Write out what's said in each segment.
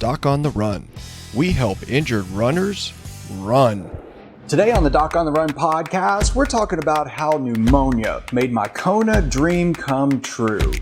Doc on the Run. We help injured runners run. Today on the Doc on the Run podcast, we're talking about how pneumonia made my Kona dream come true.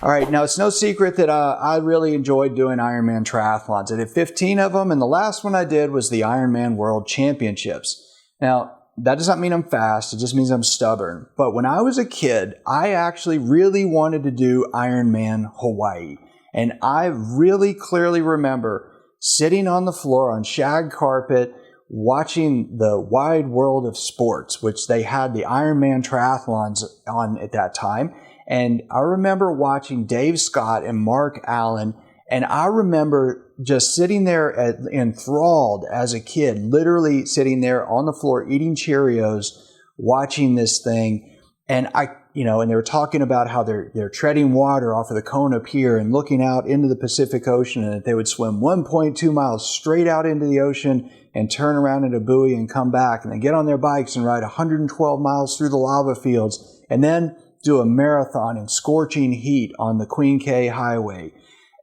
All right, now it's no secret that I really enjoyed doing Ironman triathlons. I did 15 of them, and the last one I did was the Ironman World Championships. Now, that does not mean I'm fast, it just means I'm stubborn. But when I was a kid, I actually really wanted to do Ironman Hawaii. And I really clearly remember sitting on the floor on shag carpet, watching the wide world of sports, which they had the Ironman triathlons on at that time. And I remember watching Dave Scott and Mark Allen, and I remember just sitting there enthralled as a kid, literally sitting there on the floor eating Cheerios, watching this thing. And and they were talking about how they're treading water off of the Kona Pier and looking out into the Pacific Ocean, and that they would swim 1.2 miles straight out into the ocean and turn around at a buoy and come back, and then get on their bikes and ride 112 miles through the lava fields, and then do a marathon in scorching heat on the Queen K Highway.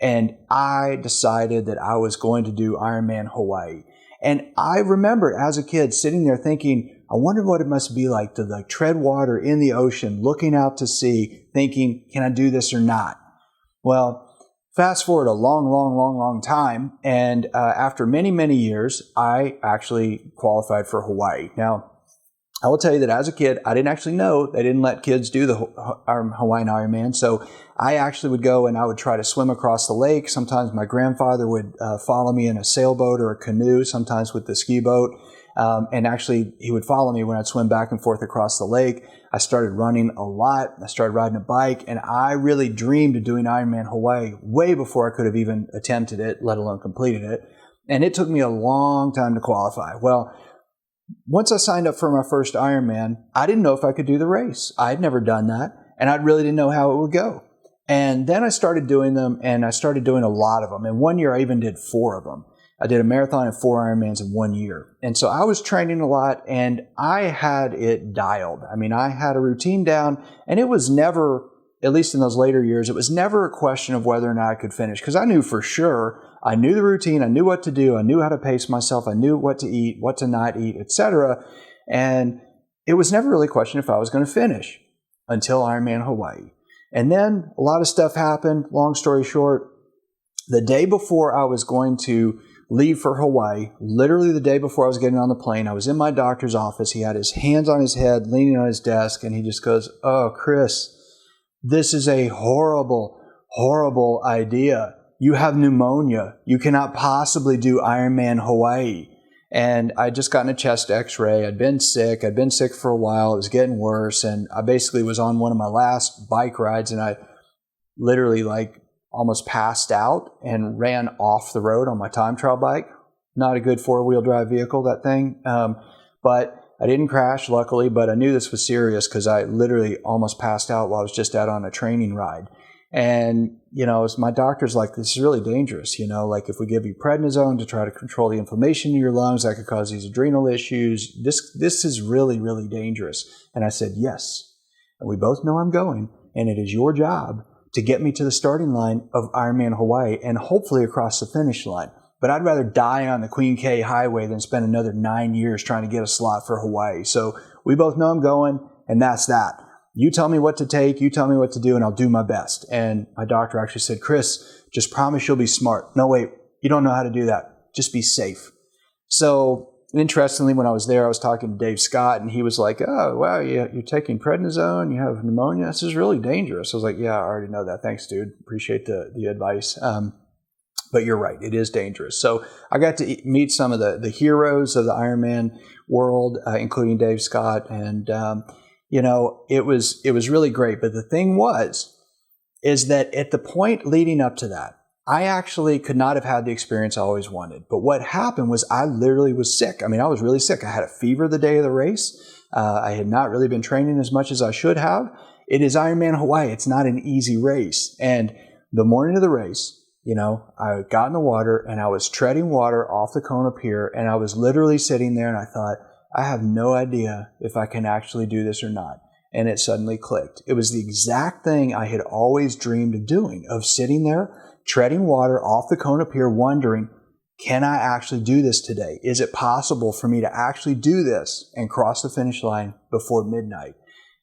And I decided that I was going to do Ironman Hawaii. And I remember as a kid sitting there thinking, I wonder what it must be like to tread water in the ocean, looking out to sea, thinking, can I do this or not? Well, fast forward a long time. And after many, many years, I actually qualified for Hawaii. Now, I will tell you that as a kid, I didn't actually know they didn't let kids do the Hawaiian Ironman. So I actually would go and I would try to swim across the lake. Sometimes my grandfather would follow me in a sailboat or a canoe, sometimes with the ski boat. And actually, he would follow me when I'd swim back and forth across the lake. I started running a lot. I started riding a bike. And I really dreamed of doing Ironman Hawaii way before I could have even attempted it, let alone completed it. And it took me a long time to qualify. Well, once I signed up for my first Ironman, I didn't know if I could do the race. I had never done that, and I really didn't know how it would go. And then I started doing them, and I started doing a lot of them. And one year I even did 4 of them. I did a marathon and 4 Ironmans in 1 year. And so I was training a lot, and I had it dialed. I mean, I had a routine down, and it was never, at least in those later years, it was never a question of whether or not I could finish, because I knew for sure. I knew the routine, I knew what to do, I knew how to pace myself, I knew what to eat, what to not eat, etc. And it was never really a question if I was going to finish until Ironman Hawaii. And then a lot of stuff happened. Long story short, the day before I was going to leave for Hawaii, literally the day before I was getting on the plane, I was in my doctor's office. He had his hands on his head, leaning on his desk, and he just goes, "Oh, Chris, this is a horrible, horrible idea. You have pneumonia. You cannot possibly do Ironman Hawaii." And I'd just gotten a chest x-ray. I'd been sick for a while. It was getting worse. And I basically was on one of my last bike rides, and I literally almost passed out and ran off the road on my time trial bike. Not a good 4-wheel drive vehicle, that thing. But I didn't crash, luckily, but I knew this was serious because I literally almost passed out while I was just out on a training ride. And, my doctor's like, this is really dangerous. If we give you prednisone to try to control the inflammation in your lungs, that could cause these adrenal issues. This is really, really dangerous. And I said, yes. And we both know I'm going, and it is your job to get me to the starting line of Ironman Hawaii and hopefully across the finish line. But I'd rather die on the Queen K Highway than spend another 9 years trying to get a slot for Hawaii. So we both know I'm going, and that's that. You tell me what to take, you tell me what to do, and I'll do my best. And my doctor actually said, Chris, just promise you'll be smart. No, wait, you don't know how to do that. Just be safe. So interestingly, when I was there, I was talking to Dave Scott, and he was like, oh, wow, you're taking prednisone, you have pneumonia. This is really dangerous. I was like, yeah, I already know that. Thanks, dude. Appreciate the advice. But you're right, it is dangerous. So I got to meet some of the heroes of the Ironman world, including Dave Scott, and it was really great. But the thing is that at the point leading up to that, I actually could not have had the experience I always wanted. But what happened was I literally was sick. I mean, I was really sick. I had a fever the day of the race. I had not really been training as much as I should have. It is Ironman Hawaii. It's not an easy race. And the morning of the race, I got in the water and I was treading water off the Kona Pier, and I was literally sitting there and I thought, I have no idea if I can actually do this or not. And it suddenly clicked. It was the exact thing I had always dreamed of doing, of sitting there, treading water off the Kona Pier, wondering, can I actually do this today? Is it possible for me to actually do this and cross the finish line before midnight?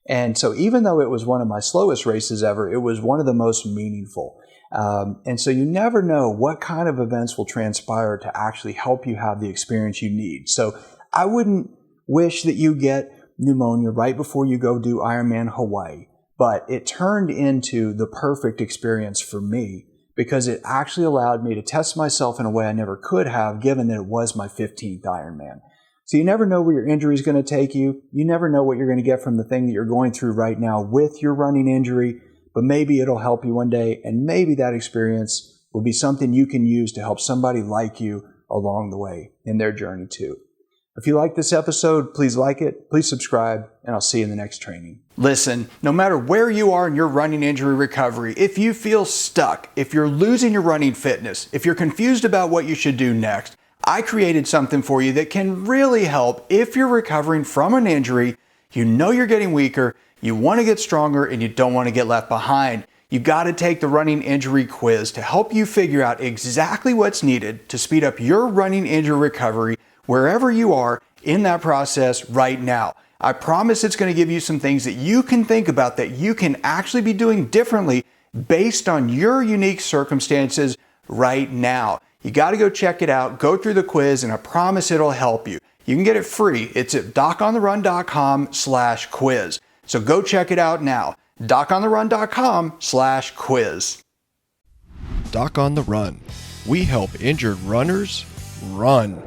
And so even though it was one of my slowest races ever, it was one of the most meaningful. And so you never know what kind of events will transpire to actually help you have the experience you need. So I wouldn't wish that you get pneumonia right before you go do Ironman Hawaii, but it turned into the perfect experience for me because it actually allowed me to test myself in a way I never could have, given that it was my 15th Ironman. So you never know where your injury is going to take you. You never know what you're going to get from the thing that you're going through right now with your running injury, but maybe it'll help you one day, and maybe that experience will be something you can use to help somebody like you along the way in their journey too. If you like this episode, please like it, please subscribe, and I'll see you in the next training. Listen, no matter where you are in your running injury recovery, if you feel stuck, if you're losing your running fitness, if you're confused about what you should do next, I created something for you that can really help if you're recovering from an injury, you know you're getting weaker, you want to get stronger, and you don't want to get left behind. You got to take the running injury quiz to help you figure out exactly what's needed to speed up your running injury recovery wherever you are in that process right now. I promise it's going to give you some things that you can think about that you can actually be doing differently based on your unique circumstances right now. You got to go check it out, go through the quiz, and I promise it'll help you. You can get it free. It's at docontherun.com/quiz. So go check it out now. docontherun.com/quiz. Doc on the Run. We help injured runners run.